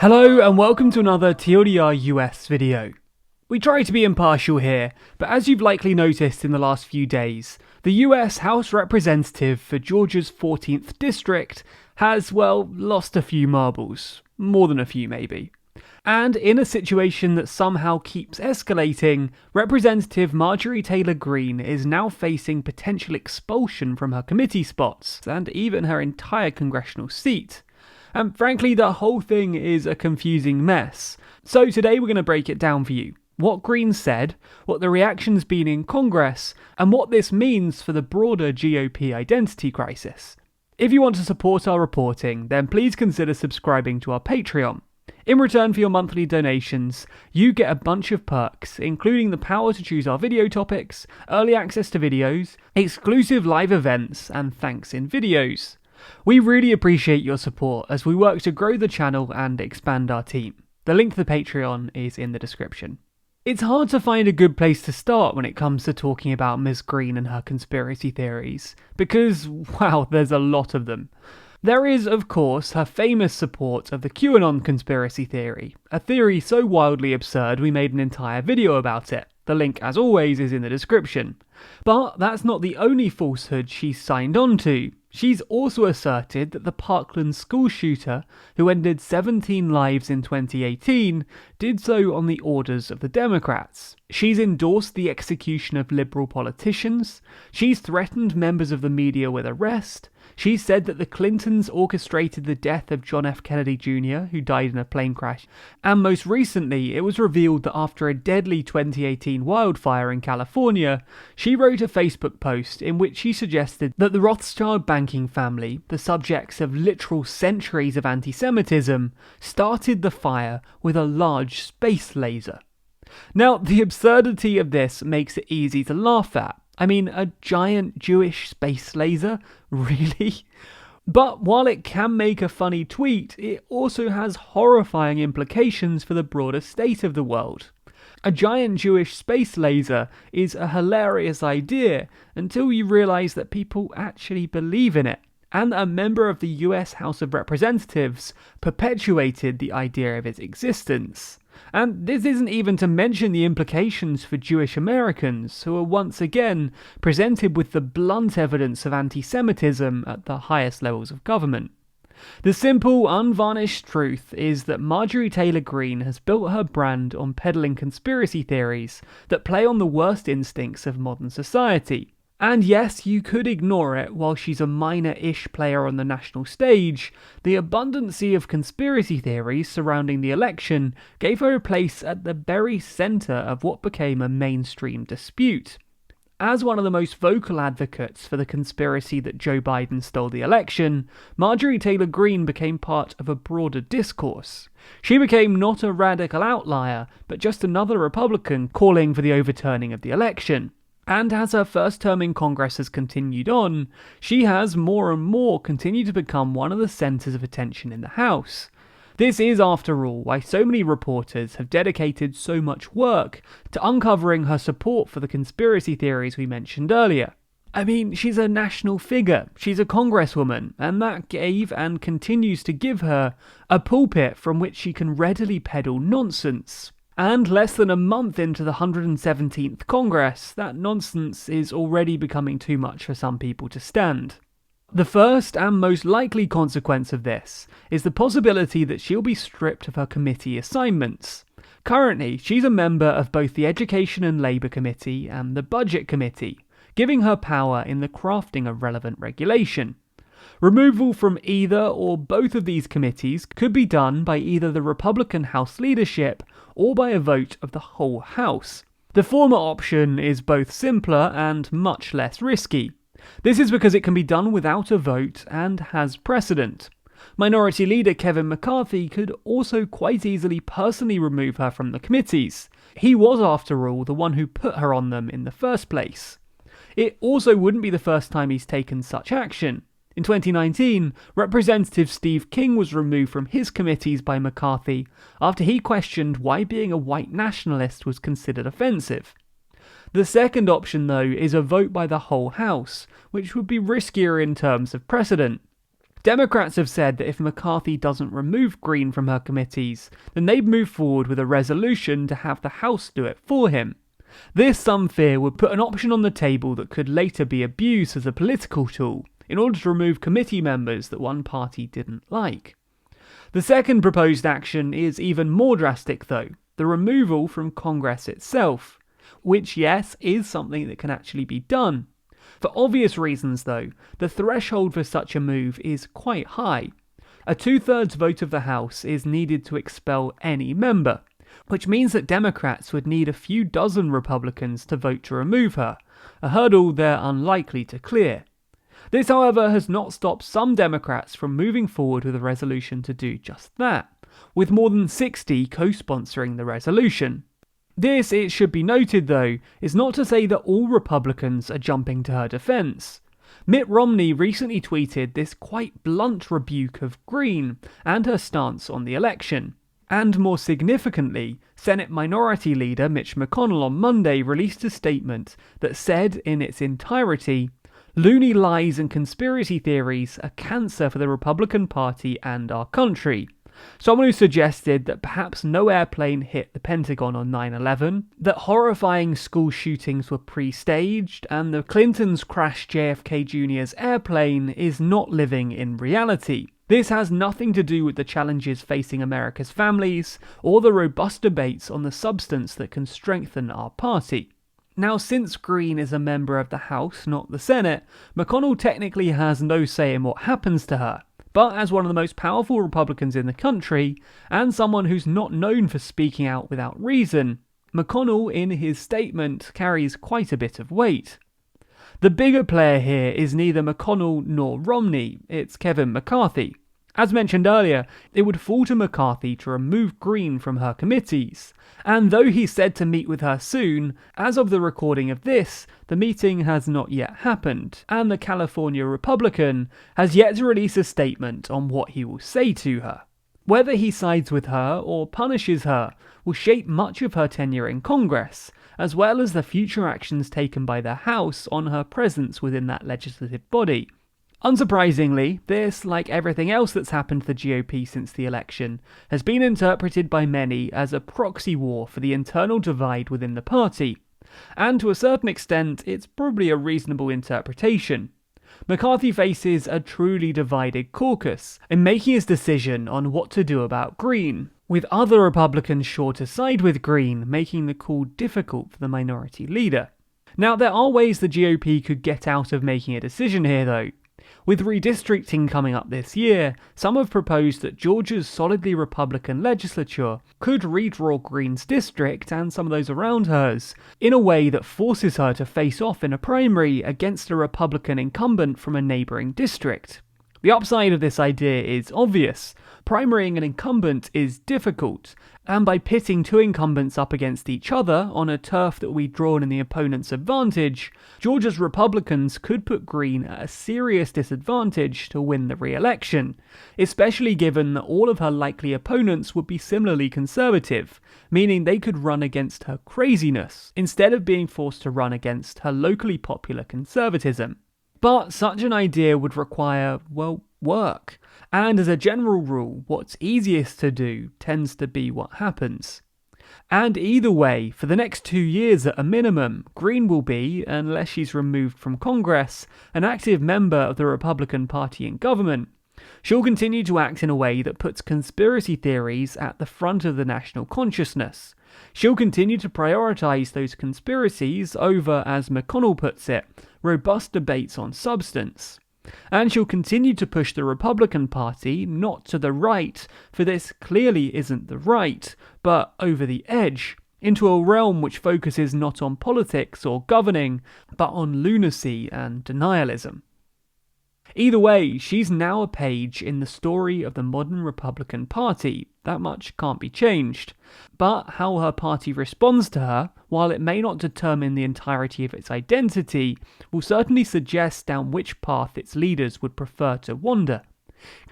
Hello and welcome to another TLDR US video. We try to be impartial here, but as you've likely noticed in the last few days, the US House Representative for Georgia's 14th District has, well, lost a few marbles. More than a few maybe. And in a situation that somehow keeps escalating, Representative Marjorie Taylor Green is now facing potential expulsion from her committee spots, and even her entire congressional seat. And frankly, the whole thing is a confusing mess. So today we're going to break it down for you. What Greene said, what the reaction's been in Congress, and what this means for the broader GOP identity crisis. If you want to support our reporting, then please consider subscribing to our Patreon. In return for your monthly donations, you get a bunch of perks, including the power to choose our video topics, early access to videos, exclusive live events, and thanks in videos. We really appreciate your support as we work to grow the channel and expand our team. The link to the Patreon is in the description. It's hard to find a good place to start when it comes to talking about Ms. Greene and her conspiracy theories, because, wow, there's a lot of them. There is, of course, her famous support of the QAnon conspiracy theory, a theory so wildly absurd we made an entire video about it. The link, as always, is in the description. But that's not the only falsehood she's signed on to. She's also asserted that the Parkland school shooter, who ended 17 lives in 2018, did so on the orders of the Democrats. She's endorsed the execution of liberal politicians. She's threatened members of the media with arrest. She said that the Clintons orchestrated the death of John F. Kennedy Jr., who died in a plane crash. And most recently, it was revealed that after a deadly 2018 wildfire in California, she wrote a Facebook post in which she suggested that the Rothschild banking family, the subjects of literal centuries of anti-Semitism, started the fire with a large space laser. Now, the absurdity of this makes it easy to laugh at. I mean, a giant Jewish space laser? Really? But while it can make a funny tweet, it also has horrifying implications for the broader state of the world. A giant Jewish space laser is a hilarious idea until you realise that people actually believe in it, and a member of the US House of Representatives perpetuated the idea of its existence. And this isn't even to mention the implications for Jewish Americans, who are once again presented with the blunt evidence of anti-Semitism at the highest levels of government. The simple, unvarnished truth is that Marjorie Taylor Green has built her brand on peddling conspiracy theories that play on the worst instincts of modern society. And yes, you could ignore it while she's a minor-ish player on the national stage. The abundancy of conspiracy theories surrounding the election gave her a place at the very centre of what became a mainstream dispute. As one of the most vocal advocates for the conspiracy that Joe Biden stole the election, Marjorie Taylor Green became part of a broader discourse. She became not a radical outlier, but just another Republican calling for the overturning of the election. And as her first term in Congress has continued on, she has more and more continued to become one of the centres of attention in the House. This is, after all, why so many reporters have dedicated so much work to uncovering her support for the conspiracy theories we mentioned earlier. I mean, she's a national figure, she's a Congresswoman, and that gave and continues to give her a pulpit from which she can readily peddle nonsense. And less than a month into the 117th Congress, that nonsense is already becoming too much for some people to stand. The first and most likely consequence of this is the possibility that she'll be stripped of her committee assignments. Currently, she's a member of both the Education and Labour Committee and the Budget Committee, giving her power in the crafting of relevant regulation. Removal from either or both of these committees could be done by either the Republican House leadership or by a vote of the whole House. The former option is both simpler and much less risky. This is because it can be done without a vote and has precedent. Minority Leader Kevin McCarthy could also quite easily personally remove her from the committees. He was, after all, the one who put her on them in the first place. It also wouldn't be the first time he's taken such action. In 2019, Representative Steve King was removed from his committees by McCarthy after he questioned why being a white nationalist was considered offensive. The second option, though, is a vote by the whole House, which would be riskier in terms of precedent. Democrats have said that if McCarthy doesn't remove Greene from her committees, then they'd move forward with a resolution to have the House do it for him. This, some fear, would put an option on the table that could later be abused as a political tool in order to remove committee members that one party didn't like. The second proposed action is even more drastic though, the removal from Congress itself, which yes, is something that can actually be done. For obvious reasons though, the threshold for such a move is quite high. A 2/3 vote of the House is needed to expel any member, which means that Democrats would need a few dozen Republicans to vote to remove her, a hurdle they're unlikely to clear. This, however, has not stopped some Democrats from moving forward with a resolution to do just that, with more than 60 co-sponsoring the resolution. This, it should be noted though, is not to say that all Republicans are jumping to her defence. Mitt Romney recently tweeted this quite blunt rebuke of Greene and her stance on the election. And more significantly, Senate Minority Leader Mitch McConnell on Monday released a statement that said in its entirety, "Loony lies and conspiracy theories are cancer for the Republican Party and our country." Someone who suggested that perhaps no airplane hit the Pentagon on 9/11, that horrifying school shootings were pre-staged, and the Clintons crashed JFK Jr.'s airplane is not living in reality. This has nothing to do with the challenges facing America's families, or the robust debates on the substance that can strengthen our party. Now, since Greene is a member of the House, not the Senate, McConnell technically has no say in what happens to her. But as one of the most powerful Republicans in the country, and someone who's not known for speaking out without reason, McConnell in his statement carries quite a bit of weight. The bigger player here is neither McConnell nor Romney, it's Kevin McCarthy. As mentioned earlier, it would fall to McCarthy to remove Greene from her committees, and though he's said to meet with her soon, as of the recording of this, the meeting has not yet happened, and the California Republican has yet to release a statement on what he will say to her. Whether he sides with her or punishes her will shape much of her tenure in Congress, as well as the future actions taken by the House on her presence within that legislative body. Unsurprisingly, this, like everything else that's happened to the GOP since the election, has been interpreted by many as a proxy war for the internal divide within the party, and to a certain extent it's probably a reasonable interpretation. McCarthy faces a truly divided caucus in making his decision on what to do about Greene, with other Republicans sure to side with Greene, making the call difficult for the minority leader. Now, there are ways the GOP could get out of making a decision here though. With redistricting coming up this year, some have proposed that Georgia's solidly Republican legislature could redraw Greene's district and some of those around hers in a way that forces her to face off in a primary against a Republican incumbent from a neighbouring district. The upside of this idea is obvious. Primarying an incumbent is difficult, and by pitting two incumbents up against each other on a turf that will be drawn in the opponent's advantage, Georgia's Republicans could put Greene at a serious disadvantage to win the re-election, especially given that all of her likely opponents would be similarly conservative, meaning they could run against her craziness, instead of being forced to run against her locally popular conservatism. But such an idea would require, well, work. And as a general rule, what's easiest to do tends to be what happens. And either way, for the next 2 years at a minimum, Greene will be, unless she's removed from Congress, an active member of the Republican Party in government. She'll continue to act in a way that puts conspiracy theories at the front of the national consciousness. She'll continue to prioritise those conspiracies over, as McConnell puts it, robust debates on substance. And she'll continue to push the Republican Party, not to the right, for this clearly isn't the right, but over the edge, into a realm which focuses not on politics or governing, but on lunacy and denialism. Either way, she's now a page in the story of the modern Republican Party. That much can't be changed. But how her party responds to her, while it may not determine the entirety of its identity, will certainly suggest down which path its leaders would prefer to wander.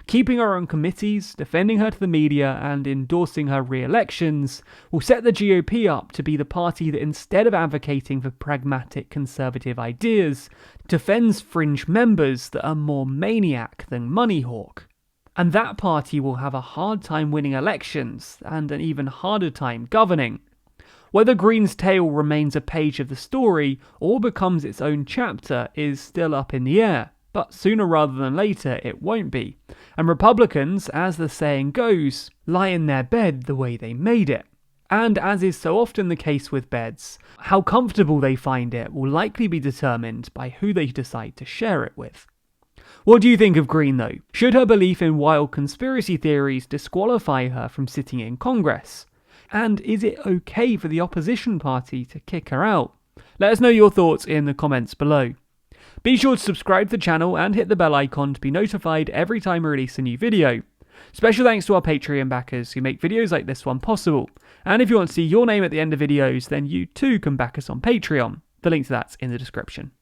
Keeping her on committees, defending her to the media, and endorsing her re-elections will set the GOP up to be the party that, instead of advocating for pragmatic conservative ideas, defends fringe members that are more maniac than money hawk. And that party will have a hard time winning elections, and an even harder time governing. Whether Greene's tale remains a page of the story or becomes its own chapter is still up in the air. But sooner rather than later, it won't be. And Republicans, as the saying goes, lie in their bed the way they made it. And as is so often the case with beds, how comfortable they find it will likely be determined by who they decide to share it with. What do you think of Greene, though? Should her belief in wild conspiracy theories disqualify her from sitting in Congress? And is it okay for the opposition party to kick her out? Let us know your thoughts in the comments below. Be sure to subscribe to the channel and hit the bell icon to be notified every time I release a new video. Special thanks to our Patreon backers who make videos like this one possible. And if you want to see your name at the end of videos, then you too can back us on Patreon. The link to that's in the description.